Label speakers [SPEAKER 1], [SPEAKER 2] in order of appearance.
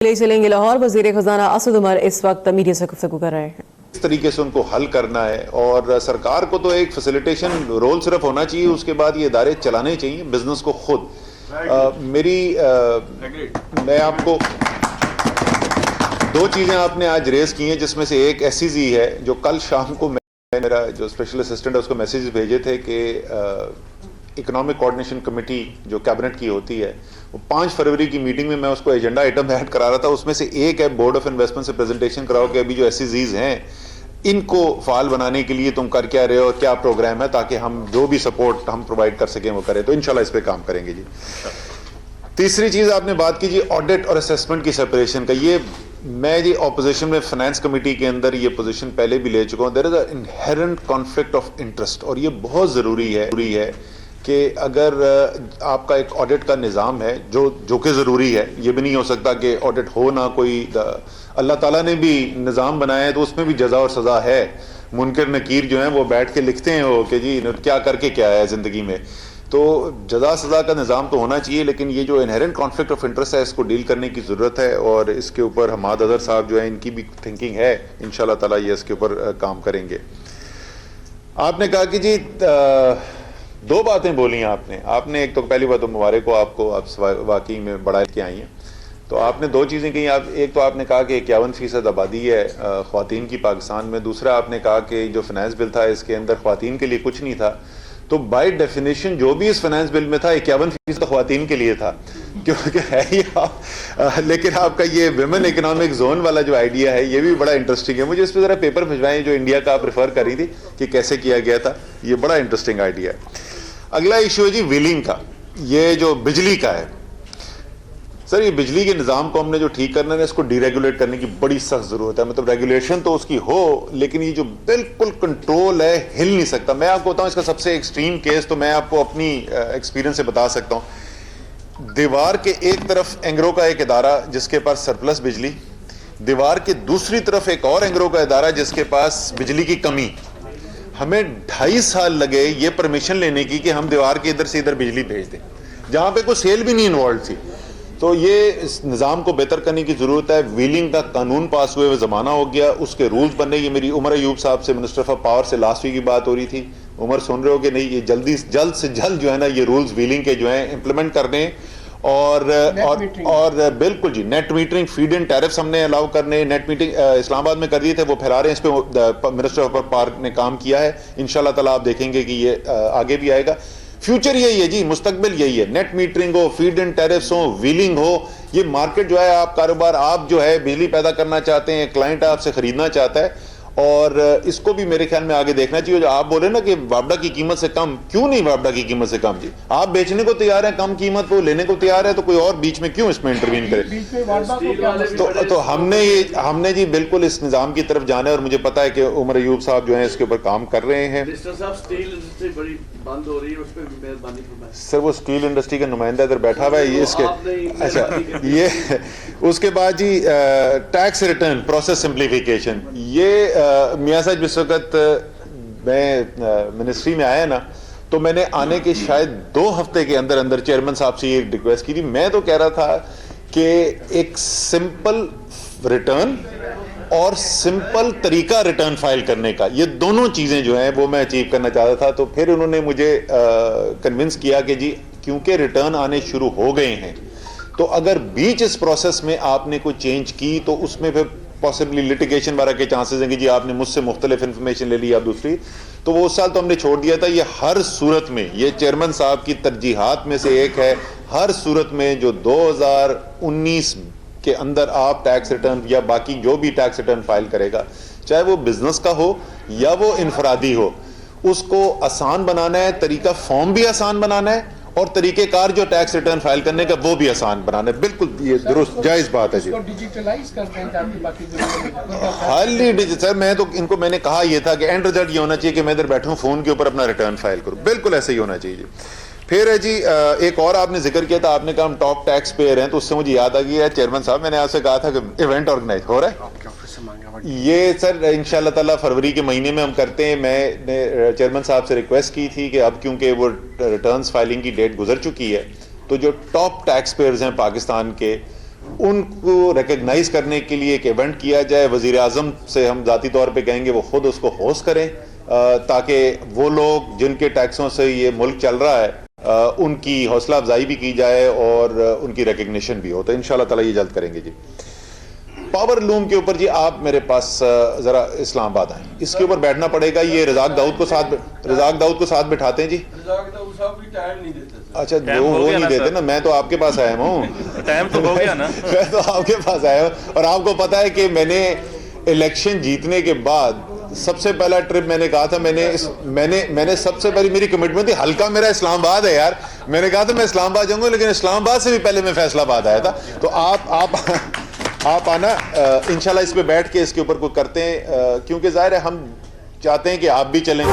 [SPEAKER 1] لے چلیں گے لاہور. وزیر خزانہ اسد عمر اس وقت میڈیا سے گفتگو کر رہے ہیں.
[SPEAKER 2] اس طریقے سے ان کو حل کرنا ہے اور سرکار کو تو ایک فیسیلیٹیشن رول صرف ہونا چاہیے, اس کے بعد یہ ادارے چلانے چاہیے بزنس کو خود. میں آپ کو دو چیزیں آپ نے آج ریز کی ہیں, جس میں سے ایک ایس سی زی ہے جو کل شام کو میرا جو اسپیشل اسسٹنٹ ہے اس کو میسیج بھیجے تھے کہ اکنامک کوآرڈینیشن کمیٹی جو کیبنٹ کی ہوتی ہے وہ 5 فروری کی میٹنگ میں اس کو ایجنڈا آئٹم ایڈ کرا رہا تھا. اس میں سے ایک ہے بورڈ آف انویسٹمنٹ سے پریزنٹیشن کراؤ کہ ابھی جو ایس سی زیز ہیں ان کو فعال بنانے کے لیے تم کر کیا رہے ہو, کیا پروگرام ہے, تاکہ ہم جو بھی سپورٹ ہم پرووائڈ کر سکیں وہ کریں. تو انشاءاللہ اس پہ کام کریں گے جی. تیسری چیز آپ نے بات کی جی آڈٹ اور اسیسمنٹ کی سپریشن کا. یہ میں جی اپوزیشن میں فائنانس کمیٹی کے اندر یہ پوزیشن پہلے بھی لے چکا ہوں. دیر از اے انہیرنٹ کانفلکٹ آف انٹرسٹ, اور یہ بہت ضروری ہے کہ اگر آپ کا ایک آڈٹ کا نظام ہے جو کہ ضروری ہے, یہ بھی نہیں ہو سکتا کہ آڈٹ ہو نہ کوئی. اللہ تعالیٰ نے بھی نظام بنایا ہے تو اس میں بھی جزا اور سزا ہے. منکر نکیر جو ہیں وہ بیٹھ کے لکھتے ہیں وہ کہ جی کیا کر کے کیا ہے زندگی میں. تو جزا سزا کا نظام تو ہونا چاہیے, لیکن یہ جو انہیرنٹ کانفلکٹ آف انٹرسٹ ہے اس کو ڈیل کرنے کی ضرورت ہے, اور اس کے اوپر حماد اظہر صاحب جو ہیں ان کی بھی تھنکنگ ہے. انشاءاللہ تعالیٰ یہ اس کے اوپر کام کریں گے. آپ نے کہا کہ جی 2 باتیں بولی ہیں آپ نے ایک تو پہلی بات تو مبارک ہو آپ کو, آپ واقعی میں بڑا کے آئی ہیں. تو آپ نے 2 چیزیں کہیں. ایک تو آپ نے کہا کہ 51% آبادی ہے خواتین کی پاکستان میں. دوسرا آپ نے کہا کہ جو فائنانس بل تھا اس کے اندر خواتین کے لیے کچھ نہیں تھا. تو بائی ڈیفینیشن جو بھی اس فائنانس بل میں تھا 51% خواتین کے لیے تھا, کیونکہ ہے ہی لیکن آپ کا یہ ویمن اکنامک زون والا جو آئیڈیا ہے یہ بھی بڑا انٹرسٹنگ ہے. مجھے اس پہ ذرا پیپر بھجوائیں جو انڈیا کا آپ ریفر کر رہی تھی کہ کیسے کیا گیا تھا. یہ بڑا انٹرسٹنگ آئیڈیا ہے. اگلا ایشو ہے جی ویلنگ کا, یہ جو بجلی کا ہے. سر یہ بجلی کے نظام کو ہم نے جو ٹھیک کرنا ہے اس کو ڈی ریگولیٹ کرنے کی بڑی سخت ضرورت ہے. مطلب ریگولیشن تو اس کی ہو, لیکن یہ جو بالکل کنٹرول ہے ہل نہیں سکتا. میں آپ کو بتاؤں اس کا سب سے ایکسٹریم کیس تو میں آپ کو اپنی ایکسپیرینس سے بتا سکتا ہوں. دیوار کے ایک طرف اینگرو کا ایک ادارہ جس کے پاس سرپلس بجلی, دیوار کے دوسری طرف ایک اور اینگرو کا ادارہ جس کے پاس بجلی کی کمی. ہمیں 2.5 سال لگے یہ پرمیشن لینے کی کہ ہم دیوار کے ادھر سے ادھر بجلی بھیج دیں, جہاں پہ کوئی سیل بھی نہیں انوالوڈ تھی. تو یہ اس نظام کو بہتر کرنے کی ضرورت ہے. ویلنگ کا قانون پاس ہوئے زمانہ ہو گیا, اس کے رولز بننے. یہ میری عمر ایوب صاحب سے منسٹر آف پاور سے لاسٹ ویک کی بات ہو رہی تھی. عمر سن رہے ہو کہ نہیں, یہ جلد سے جلد جو ہے نا یہ رولز ویلنگ کے جو ہیں امپلیمنٹ کرنے. اور بالکل جی net metering feed in tariffs ہم نے الاؤ کرنے. نیٹ میٹنگ اسلام آباد میں کر دیے تھے, وہ پھیلا رہے ہیں. اس پہ منسٹر آف پاور نے کام کیا ہے. انشاءاللہ تعالیٰ آپ دیکھیں گے کہ یہ آگے بھی آئے گا. فیوچر یہی ہے جی, مستقبل یہی ہے. نیٹ میٹرنگ ہو, فیڈ ان ٹیرفس ہو, ویلنگ ہو. یہ مارکیٹ جو ہے آپ کاروبار آپ جو ہے بجلی پیدا کرنا چاہتے ہیں, کلائنٹ آپ سے خریدنا چاہتا ہے, اور اس کو بھی میرے خیال میں آگے دیکھنا چاہیے. جو آپ بولے نا کہ وابڈا کی قیمت سے کم, کیوں نہیں وابڈا کی قیمت سے کم جی؟ آپ بیچنے کو تیار ہیں کم قیمت پہ, لینے کو تیار ہے, تو کوئی اور بیچ میں کیوں اس میں انٹروین کرے؟ تو ہم نے جی بالکل اس نظام کی طرف جانا ہے, اور مجھے پتا ہے کہ عمر ایوب صاحب جو ہیں اس کے اوپر کام کر رہے ہیں. سر وہ اسٹیل انڈسٹری کا نمائندہ ادھر بیٹھا ہوا ہے یہ اس کے. اچھا یہ اس کے بعد جی ٹیکس ریٹرن پروسیس سمپلیفیکیشن. یہ میاں صاحب جس وقت میں منسٹری میں آیا نا, تو میں نے آنے کے شاید 2 ہفتے کے اندر چیئرمین صاحب سے یہ ریکویسٹ کی تھی. میں تو کہہ رہا تھا کہ ایک سمپل ریٹرن اور سمپل طریقہ ریٹرن فائل کرنے کا, یہ دونوں چیزیں جو ہیں وہ میں اچیو کرنا چاہتا تھا. تو پھر انہوں نے مجھے کنونس کیا کہ جی کیونکہ ریٹرن آنے شروع ہو گئے ہیں, تو اگر بیچ اس پروسیس میں آپ نے کوئی چینج کی تو اس میں پھر پاسبلی لٹیگیشن وغیرہ کے چانسز ہیں کہ جی آپ نے مجھ سے مختلف انفارمیشن لے لی آپ دوسری. تو وہ اس سال تو ہم نے چھوڑ دیا تھا. یہ ہر صورت میں, یہ چیئرمین صاحب کی ترجیحات میں سے ایک ہے, ہر صورت میں جو 2019 کے اندر آپ ٹیکس ریٹرن یا باقی جو بھی ٹیکس ریٹرن فائل کرے گا, چاہے وہ بزنس کا ہو یا وہ انفرادی ہو, اس کو آسان بنانا ہے. طریقہ فارم بھی آسان بنانا ہے, اور طریقہ کار جو ٹیکس ریٹرن فائل کرنے کا وہ بھی آسان بنانا ہے. بالکل یہ درست جائز بات ہے جی. سر میں تو ان کو میں نے کہا یہ تھا کہ اینڈ رزلٹ یہ ہونا چاہیے کہ میں ادھر بیٹھوں فون کے اوپر اپنا ریٹرن فائل کروں. بالکل ایسے ہی ہونا چاہیے جی. پھر ہے جی ایک اور آپ نے ذکر کیا تھا, آپ نے کہا ہم ٹاپ ٹیکس پیئر ہیں, تو اس سے مجھے یاد آ گیا ہے چیئرمین صاحب, میں نے آپ سے کہا تھا کہ ایونٹ آرگنائز ہو رہا ہے. یہ سر انشاءاللہ تعالیٰ فروری کے مہینے میں ہم کرتے ہیں. میں نے چیئرمین صاحب سے ریکویسٹ کی تھی کہ اب کیونکہ وہ ریٹرنز فائلنگ کی ڈیٹ گزر چکی ہے, تو جو ٹاپ ٹیکس پیئرز ہیں پاکستان کے ان کو ریکگنائز کرنے کے لیے ایک ایونٹ کیا جائے. وزیر اعظم سے ہم ذاتی طور پہ کہیں گے وہ خود اس کو ہوسٹ کریں تاکہ وہ لوگ جن کے ٹیکسوں سے یہ ملک چل رہا ہے ان کی حوصلہ افزائی بھی کی جائے اور ان کی ریکگنیشن بھی ہو. تو انشاءاللہ تعالی یہ جلد کریں گے. جی پاور لوم کے اوپر جی آپ میرے پاس ذرا اسلام آباد آئیں, اس کے اوپر بیٹھنا پڑے گا. یہ رزاق داؤد کو ساتھ بٹھاتے ہیں. جی
[SPEAKER 3] رزاق داؤد صاحب بھی ٹائم نہیں دیتے.
[SPEAKER 2] اچھا وہ نہیں دیتے نا, میں تو آپ کے پاس آیا ہوں.
[SPEAKER 4] ٹائم تو ہو گیا نا.
[SPEAKER 2] میں تو آپ کے پاس آیا ہوں اور آپ کو پتا ہے کہ میں نے الیکشن جیتنے کے بعد سب سے پہلا ٹرپ میں نے کہا تھا, میں نے سب سے پہلی میری کمٹمنٹ تھی, حلقہ میرا اسلام آباد ہے یار. میں نے کہا تھا میں اسلام آباد جاؤں گا, لیکن اسلام آباد سے بھی پہلے میں فیصلہ آباد آیا تھا. تو آپ آنا انشاءاللہ اس پہ بیٹھ کے اس کے اوپر کوئی کرتے ہیں, کیونکہ ظاہر ہے ہم چاہتے ہیں کہ آپ بھی چلیں.